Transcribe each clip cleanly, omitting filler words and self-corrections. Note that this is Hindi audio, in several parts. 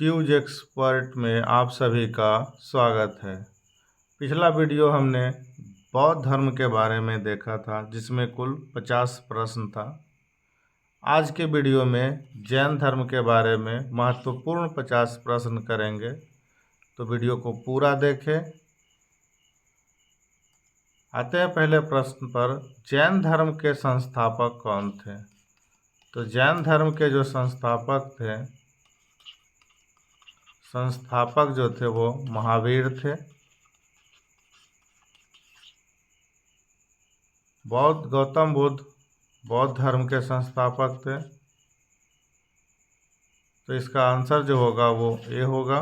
क्यूज एक्सपर्ट में आप सभी का स्वागत है। पिछला वीडियो हमने बौद्ध धर्म के बारे में देखा था, जिसमें कुल 50 प्रश्न था। आज के वीडियो में जैन धर्म के बारे में महत्वपूर्ण 50 प्रश्न करेंगे, तो वीडियो को पूरा देखें। आते हैं पहले प्रश्न पर। जैन धर्म के संस्थापक कौन थे? तो जैन धर्म के जो संस्थापक जो थे वो महावीर थे। गौतम बुद्ध बौद्ध धर्म के संस्थापक थे। तो इसका आंसर जो होगा वो ए होगा।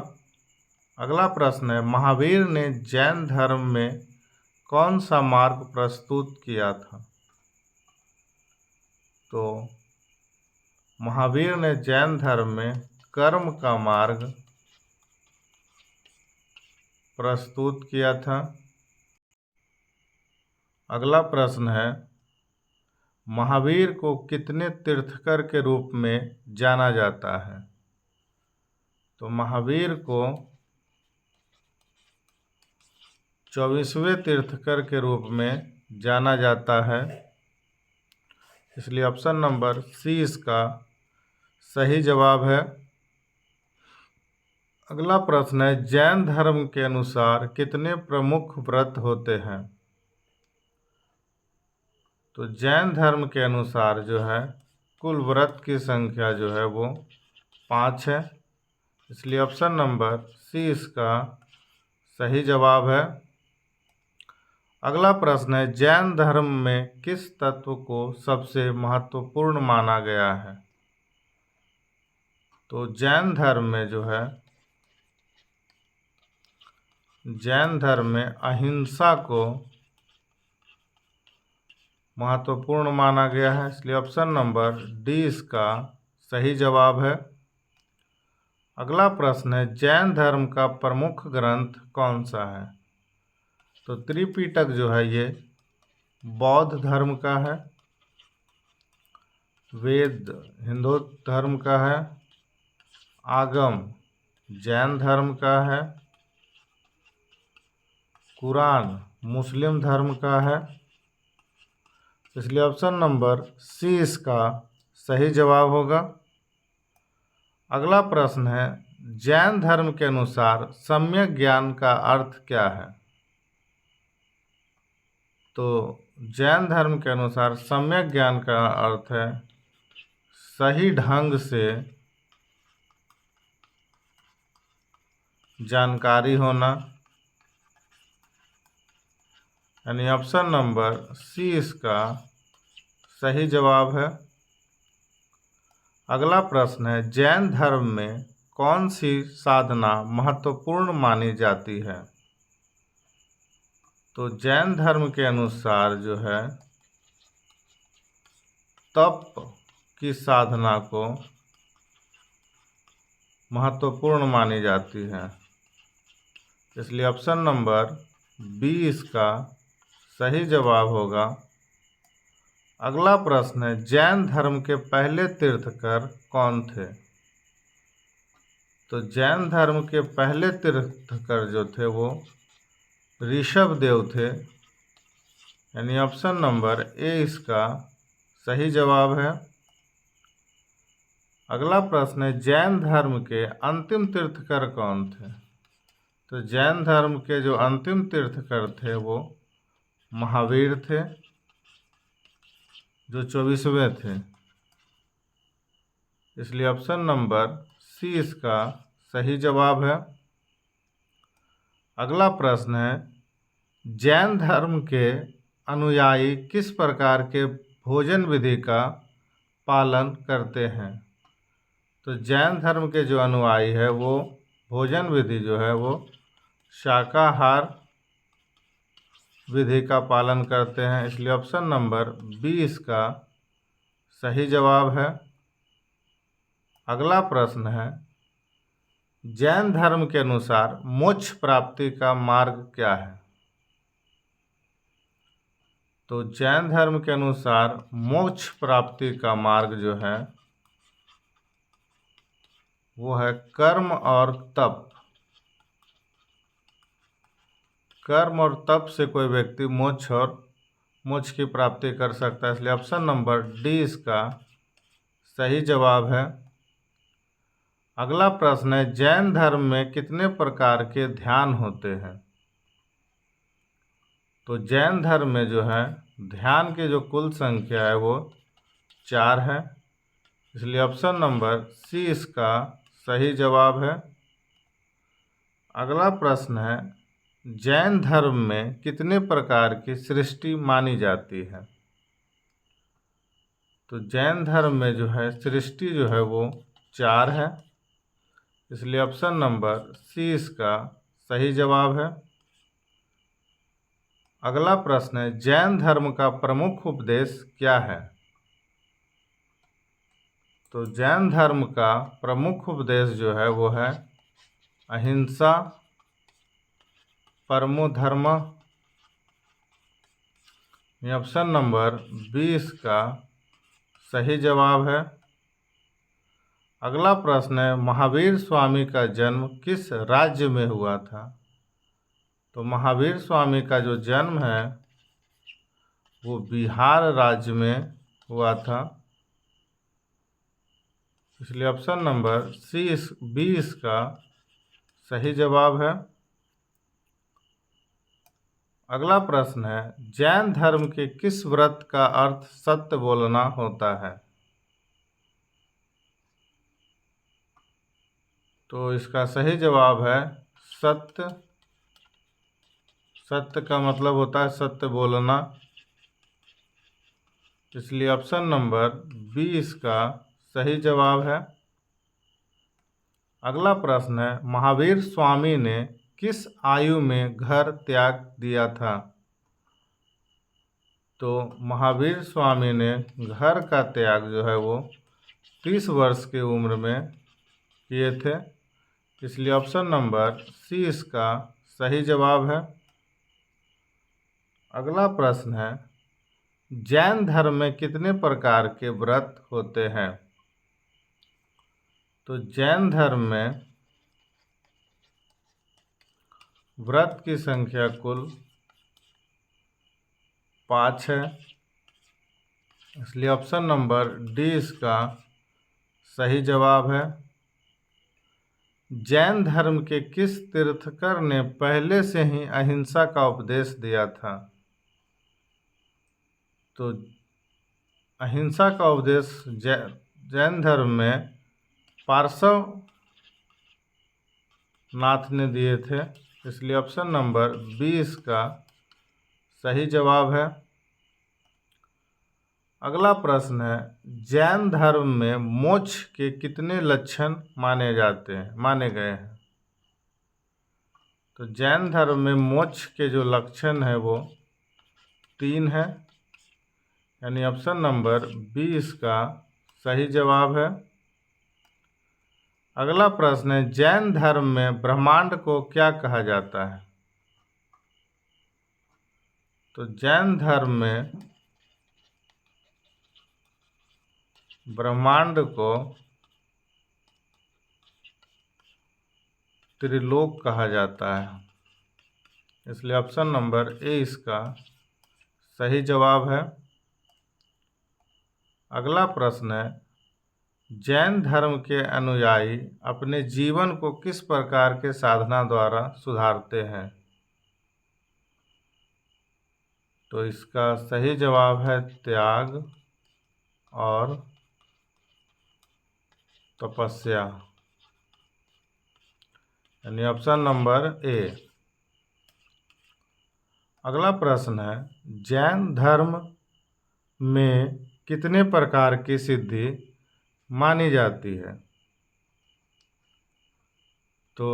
अगला प्रश्न है, महावीर ने जैन धर्म में कौन सा मार्ग प्रस्तुत किया था? तो महावीर ने जैन धर्म में कर्म का मार्ग प्रस्तुत किया था। अगला प्रश्न है, महावीर को कितने तीर्थकर के रूप में जाना जाता है? तो महावीर को 24वें तीर्थकर के रूप में जाना जाता है, इसलिए ऑप्शन नंबर सी इसका सही जवाब है। अगला प्रश्न है, जैन धर्म के अनुसार कितने प्रमुख व्रत होते हैं? तो जैन धर्म के अनुसार जो है कुल व्रत की संख्या जो है वो 5 है, इसलिए ऑप्शन नंबर सी इसका सही जवाब है। अगला प्रश्न है, जैन धर्म में किस तत्व को सबसे महत्वपूर्ण माना गया है? तो जैन धर्म में अहिंसा को महत्वपूर्ण माना गया है, इसलिए ऑप्शन नंबर डी इसका सही जवाब है। अगला प्रश्न है, जैन धर्म का प्रमुख ग्रंथ कौन सा है? तो त्रिपिटक जो है ये बौद्ध धर्म का है, वेद हिंदू धर्म का है, आगम जैन धर्म का है, कुरान मुस्लिम धर्म का है, इसलिए ऑप्शन नंबर सी इसका सही जवाब होगा। अगला प्रश्न है, जैन धर्म के अनुसार सम्यक ज्ञान का अर्थ क्या है? तो जैन धर्म के अनुसार सम्यक ज्ञान का अर्थ है सही ढंग से जानकारी होना, यानी ऑप्शन नंबर सी इसका सही जवाब है। अगला प्रश्न है, जैन धर्म में कौन सी साधना महत्वपूर्ण मानी जाती है? तो जैन धर्म के अनुसार जो है तप की साधना को महत्वपूर्ण मानी जाती है, इसलिए ऑप्शन नंबर बी इसका सही जवाब होगा। अगला प्रश्न है, जैन धर्म के पहले तीर्थकर कौन थे? तो जैन धर्म के पहले तीर्थकर जो थे वो ऋषभदेव थे, यानी ऑप्शन नंबर ए इसका सही जवाब है। अगला प्रश्न है, जैन धर्म के अंतिम तीर्थकर कौन थे? तो जैन धर्म के जो अंतिम तीर्थकर थे वो महावीर थे, जो 24वें थे, इसलिए ऑप्शन नंबर सी इसका सही जवाब है। अगला प्रश्न है, जैन धर्म के अनुयायी किस प्रकार के भोजन विधि का पालन करते हैं? तो जैन धर्म के जो अनुयायी है वो भोजन विधि जो है वो शाकाहार विधि का पालन करते हैं, इसलिए ऑप्शन नंबर बी इसका सही जवाब है। अगला प्रश्न है, जैन धर्म के अनुसार मोक्ष प्राप्ति का मार्ग क्या है? तो जैन धर्म के अनुसार मोक्ष प्राप्ति का मार्ग जो है वो है कर्म और तप। कर्म और तप से कोई व्यक्ति मोक्ष की प्राप्ति कर सकता है, इसलिए ऑप्शन नंबर डी इसका सही जवाब है। अगला प्रश्न है, जैन धर्म में कितने प्रकार के ध्यान होते हैं? तो जैन धर्म में जो है ध्यान की जो कुल संख्या है वो 4 है, इसलिए ऑप्शन नंबर सी इसका सही जवाब है। अगला प्रश्न है, जैन धर्म में कितने प्रकार की सृष्टि मानी जाती है? तो जैन धर्म में जो है सृष्टि जो है वो 4 है, इसलिए ऑप्शन नंबर सी इसका सही जवाब है। अगला प्रश्न है, जैन धर्म का प्रमुख उपदेश क्या है? तो जैन धर्म का प्रमुख उपदेश जो है वो है अहिंसा परमो धर्म। ये ऑप्शन नंबर 20 का सही जवाब है। अगला प्रश्न है, महावीर स्वामी का जन्म किस राज्य में हुआ था? तो महावीर स्वामी का जो जन्म है वो बिहार राज्य में हुआ था, इसलिए ऑप्शन नंबर सी 20 का सही जवाब है। अगला प्रश्न है, जैन धर्म के किस व्रत का अर्थ सत्य बोलना होता है? तो इसका सही जवाब है सत्य। सत्य का मतलब होता है सत्य बोलना, इसलिए ऑप्शन नंबर 20 का सही जवाब है। अगला प्रश्न है, महावीर स्वामी ने किस आयु में घर त्याग दिया था? तो महावीर स्वामी ने घर का त्याग जो है वो 30 वर्ष की उम्र में किए थे, इसलिए ऑप्शन नंबर सी इसका सही जवाब है। अगला प्रश्न है, जैन धर्म में कितने प्रकार के व्रत होते हैं? तो जैन धर्म में व्रत की संख्या कुल 5 है, इसलिए ऑप्शन नंबर डी इसका सही जवाब है। जैन धर्म के किस तीर्थकर ने पहले से ही अहिंसा का उपदेश दिया था? तो अहिंसा का उपदेश जैन धर्म में पार्श्व नाथ ने दिए थे, इसलिए ऑप्शन नंबर 20 का सही जवाब है। अगला प्रश्न है, जैन धर्म में मोक्ष के कितने लक्षण माने गए हैं? तो जैन धर्म में मोक्ष के जो लक्षण है वो 3 है, यानी ऑप्शन नंबर 20 का सही जवाब है। अगला प्रश्न है, जैन धर्म में ब्रह्मांड को क्या कहा जाता है? तो जैन धर्म में ब्रह्मांड को त्रिलोक कहा जाता है, इसलिए ऑप्शन नंबर ए इसका सही जवाब है। अगला प्रश्न है, जैन धर्म के अनुयायी अपने जीवन को किस प्रकार के साधना द्वारा सुधारते हैं? तो इसका सही जवाब है त्याग और तपस्या, यानी ऑप्शन नंबर ए। अगला प्रश्न है, जैन धर्म में कितने प्रकार की सिद्धि मानी जाती है? तो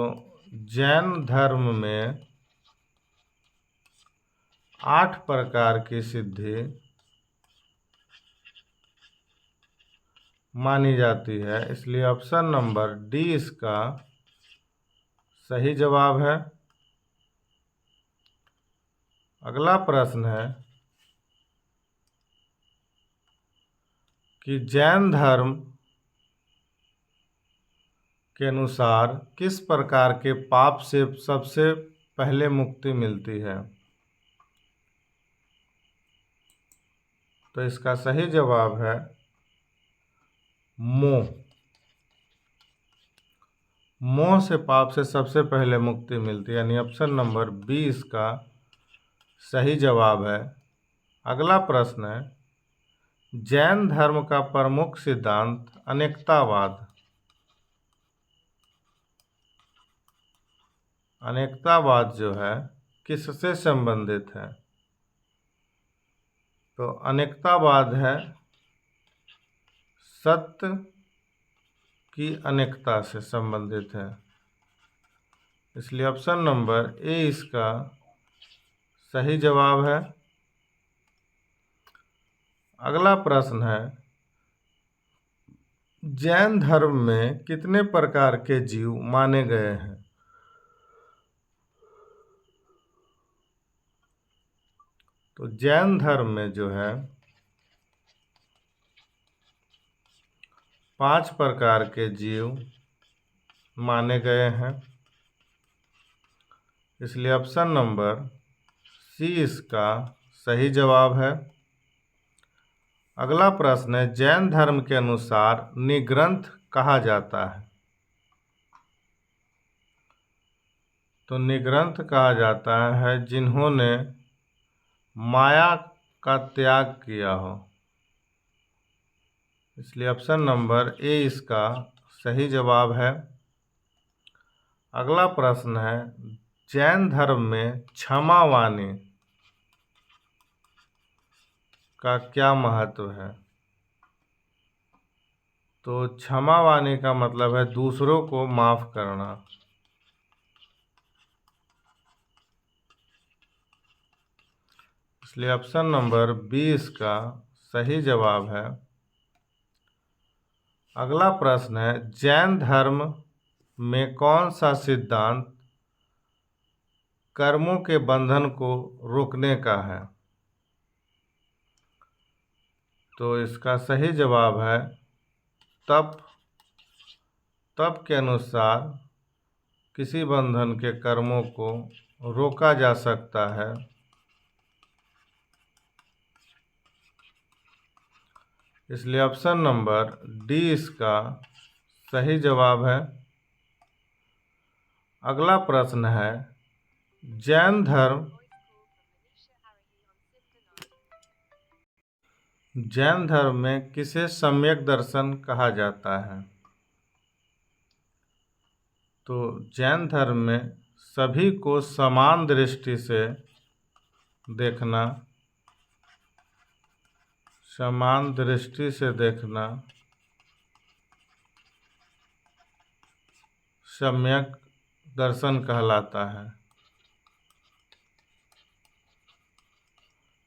जैन धर्म में 8 प्रकार की सिद्धि मानी जाती है, इसलिए ऑप्शन नंबर डी इसका सही जवाब है। अगला प्रश्न है कि जैन धर्म के अनुसार किस प्रकार के पाप से सबसे पहले मुक्ति मिलती है? तो इसका सही जवाब है मोह। मोह से पाप से सबसे पहले मुक्ति मिलती है, यानी ऑप्शन नंबर 20 का सही जवाब है। अगला प्रश्न है, जैन धर्म का प्रमुख सिद्धांत अनेकतावाद। अनेकतावाद जो है किससे संबंधित है? तो अनेकतावाद है सत्य की अनेकता से संबंधित है, इसलिए ऑप्शन नंबर ए इसका सही जवाब है। अगला प्रश्न है, जैन धर्म में कितने प्रकार के जीव माने गए हैं? तो जैन धर्म में जो है 5 प्रकार के जीव माने गए हैं, इसलिए ऑप्शन नंबर सी इसका सही जवाब है। अगला प्रश्न है, जैन धर्म के अनुसार निग्रंथ कहा जाता है? तो निग्रंथ कहा जाता है जिन्होंने माया का त्याग किया हो, इसलिए ऑप्शन नंबर ए इसका सही जवाब है। अगला प्रश्न है, जैन धर्म में क्षमा वाणी का क्या महत्व है? तो क्षमा वाणी का मतलब है दूसरों को माफ करना, इसलिए ऑप्शन नंबर 20 का सही जवाब है। अगला प्रश्न है, जैन धर्म में कौन सा सिद्धांत कर्मों के बंधन को रोकने का है? तो इसका सही जवाब है तप। तप के अनुसार किसी बंधन के कर्मों को रोका जा सकता है, इसलिए ऑप्शन नंबर डी इसका सही जवाब है। अगला प्रश्न है, जैन धर्म में किसे सम्यक दर्शन कहा जाता है? तो जैन धर्म में सभी को समान दृष्टि से देखना, सम्यक दर्शन कहलाता है,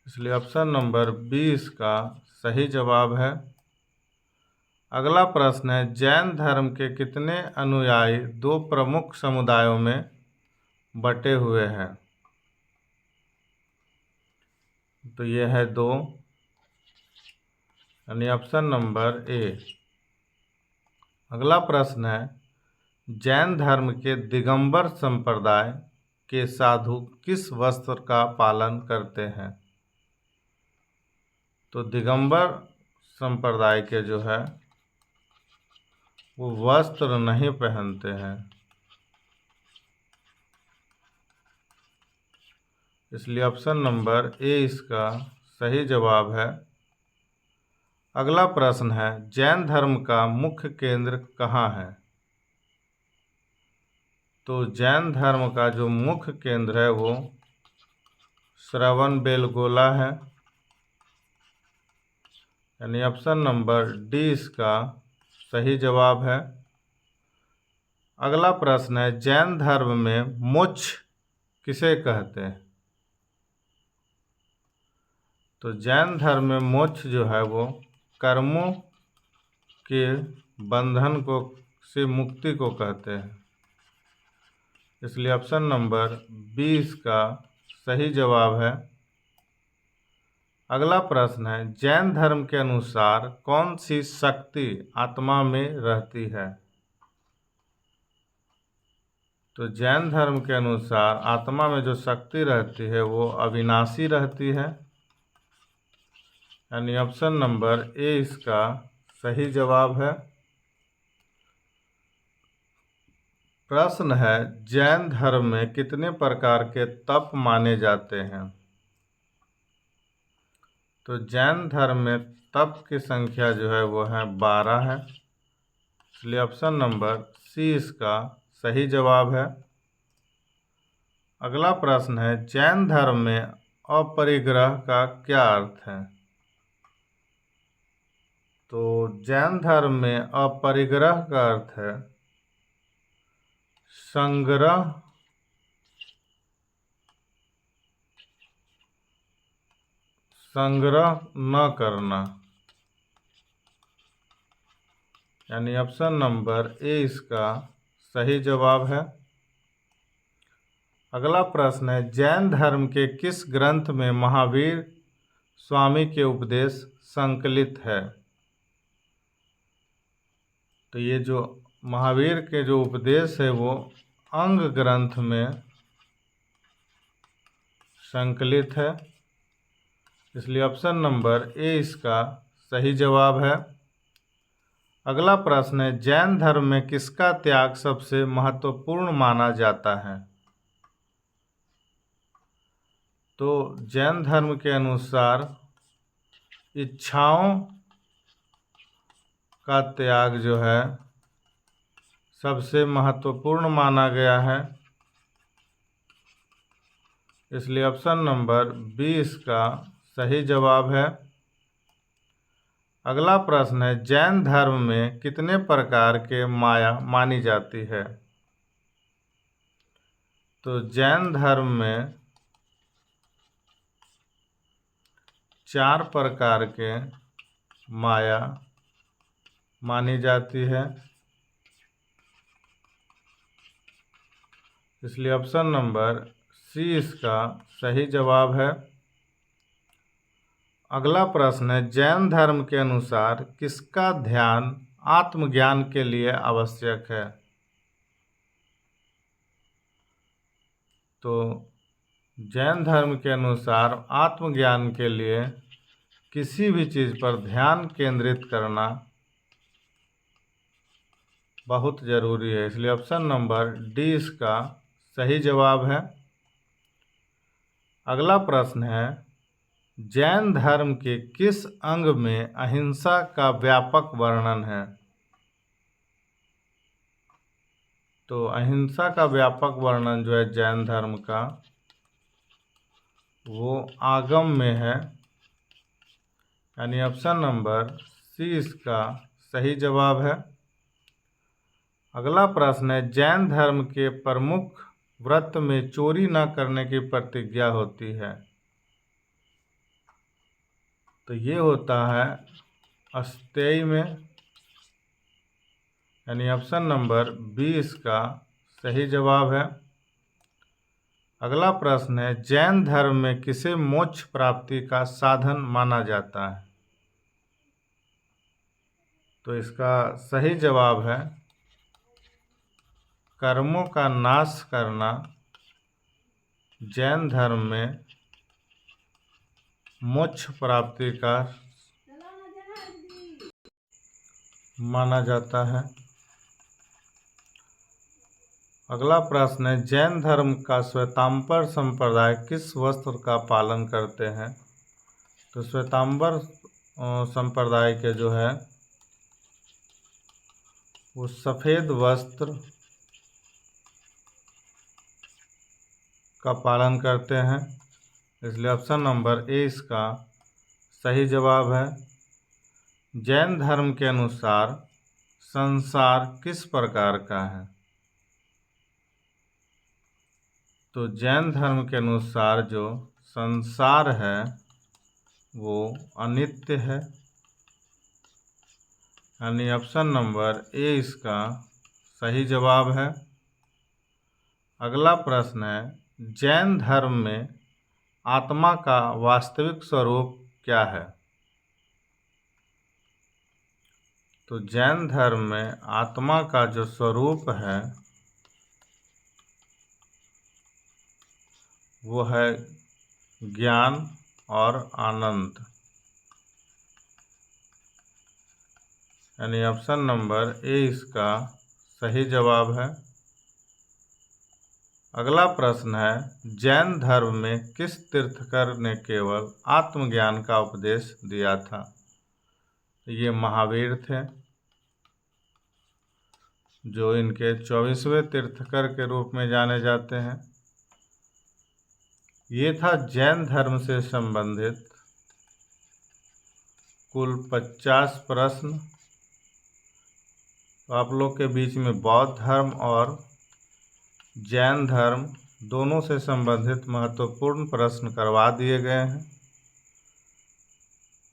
इसलिए ऑप्शन नंबर 20 का सही जवाब है। अगला प्रश्न है, जैन धर्म के कितने अनुयायी 2 प्रमुख समुदायों में बटे हुए हैं? तो ये है 2, यानी ऑप्शन नंबर ए। अगला प्रश्न है, जैन धर्म के दिगंबर संप्रदाय के साधु किस वस्त्र का पालन करते हैं? तो दिगंबर संप्रदाय के जो है वो वस्त्र नहीं पहनते हैं, इसलिए ऑप्शन नंबर ए इसका सही जवाब है। अगला प्रश्न है, जैन धर्म का मुख्य केंद्र कहाँ है? तो जैन धर्म का जो मुख्य केंद्र है वो श्रवणबेलगोला है, यानी ऑप्शन नंबर डी इसका सही जवाब है। अगला प्रश्न है, जैन धर्म में मोक्ष किसे कहते हैं? तो जैन धर्म में मोक्ष जो है वो कर्मों के बंधन को से मुक्ति को कहते हैं, इसलिए ऑप्शन नंबर 20 का सही जवाब है। अगला प्रश्न है, जैन धर्म के अनुसार कौन सी शक्ति आत्मा में रहती है? तो जैन धर्म के अनुसार आत्मा में जो शक्ति रहती है वो अविनाशी रहती है, यानी ऑप्शन नंबर ए इसका सही जवाब है। प्रश्न है, जैन धर्म में कितने प्रकार के तप माने जाते हैं? तो जैन धर्म में तप की संख्या जो है वो है 12 है, इसलिए ऑप्शन नंबर सी इसका सही जवाब है। अगला प्रश्न है, जैन धर्म में अपरिग्रह का क्या अर्थ है? तो जैन धर्म में अपरिग्रह का अर्थ है संग्रह न करना, यानी ऑप्शन नंबर ए इसका सही जवाब है। अगला प्रश्न है, जैन धर्म के किस ग्रंथ में महावीर स्वामी के उपदेश संकलित है? तो ये जो महावीर के जो उपदेश है वो अंग ग्रंथ में संकलित है, इसलिए ऑप्शन नंबर ए इसका सही जवाब है। अगला प्रश्न है, जैन धर्म में किसका त्याग सबसे महत्वपूर्ण माना जाता है? तो जैन धर्म के अनुसार इच्छाओं का त्याग जो है सबसे महत्वपूर्ण माना गया है, इसलिए ऑप्शन नंबर बी इसका सही जवाब है। अगला प्रश्न है, जैन धर्म में कितने प्रकार के माया मानी जाती है? तो जैन धर्म में 4 प्रकार के माया मानी जाती है, इसलिए ऑप्शन नंबर सी इसका सही जवाब है। अगला प्रश्न है, जैन धर्म के अनुसार किसका ध्यान आत्मज्ञान के लिए आवश्यक है? तो जैन धर्म के अनुसार आत्मज्ञान के लिए किसी भी चीज़ पर ध्यान केंद्रित करना बहुत ज़रूरी है, इसलिए ऑप्शन नंबर डी इसका सही जवाब है। अगला प्रश्न है, जैन धर्म के किस अंग में अहिंसा का व्यापक वर्णन है? तो अहिंसा का व्यापक वर्णन जो है जैन धर्म का वो आगम में है, यानी ऑप्शन नंबर सी इसका सही जवाब है। अगला प्रश्न है, जैन धर्म के प्रमुख व्रत में चोरी न करने की प्रतिज्ञा होती है? तो ये होता है अस्तेय में, यानी ऑप्शन नंबर बी इसका सही जवाब है। अगला प्रश्न है, जैन धर्म में किसे मोक्ष प्राप्ति का साधन माना जाता है? तो इसका सही जवाब है कर्मों का नाश करना जैन धर्म में मोक्ष प्राप्ति का माना जाता है। अगला प्रश्न है, जैन धर्म का श्वेतांबर संप्रदाय किस वस्त्र का पालन करते हैं? तो श्वेतांबर संप्रदाय के जो है वो सफ़ेद वस्त्र का पालन करते हैं, इसलिए ऑप्शन नंबर ए इसका सही जवाब है। जैन धर्म के अनुसार संसार किस प्रकार का है? तो जैन धर्म के अनुसार जो संसार है वो अनित्य है, यानी ऑप्शन नंबर ए इसका सही जवाब है। अगला प्रश्न है, जैन धर्म में आत्मा का वास्तविक स्वरूप क्या है? तो जैन धर्म में आत्मा का जो स्वरूप है वो है ज्ञान और आनंद, यानी ऑप्शन नंबर ए इसका सही जवाब है। अगला प्रश्न है, जैन धर्म में किस तीर्थकर ने केवल आत्मज्ञान का उपदेश दिया था? ये महावीर थे, जो इनके 24वें तीर्थकर के रूप में जाने जाते हैं। ये था जैन धर्म से संबंधित कुल 50 प्रश्न। तो आप लोग के बीच में बौद्ध धर्म और जैन धर्म दोनों से संबंधित महत्वपूर्ण प्रश्न करवा दिए गए हैं।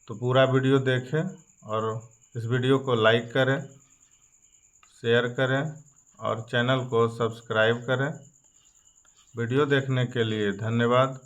तो पूरा वीडियो देखें और इस वीडियो को लाइक करें, शेयर करें और चैनल को सब्सक्राइब करें। वीडियो देखने के लिए धन्यवाद।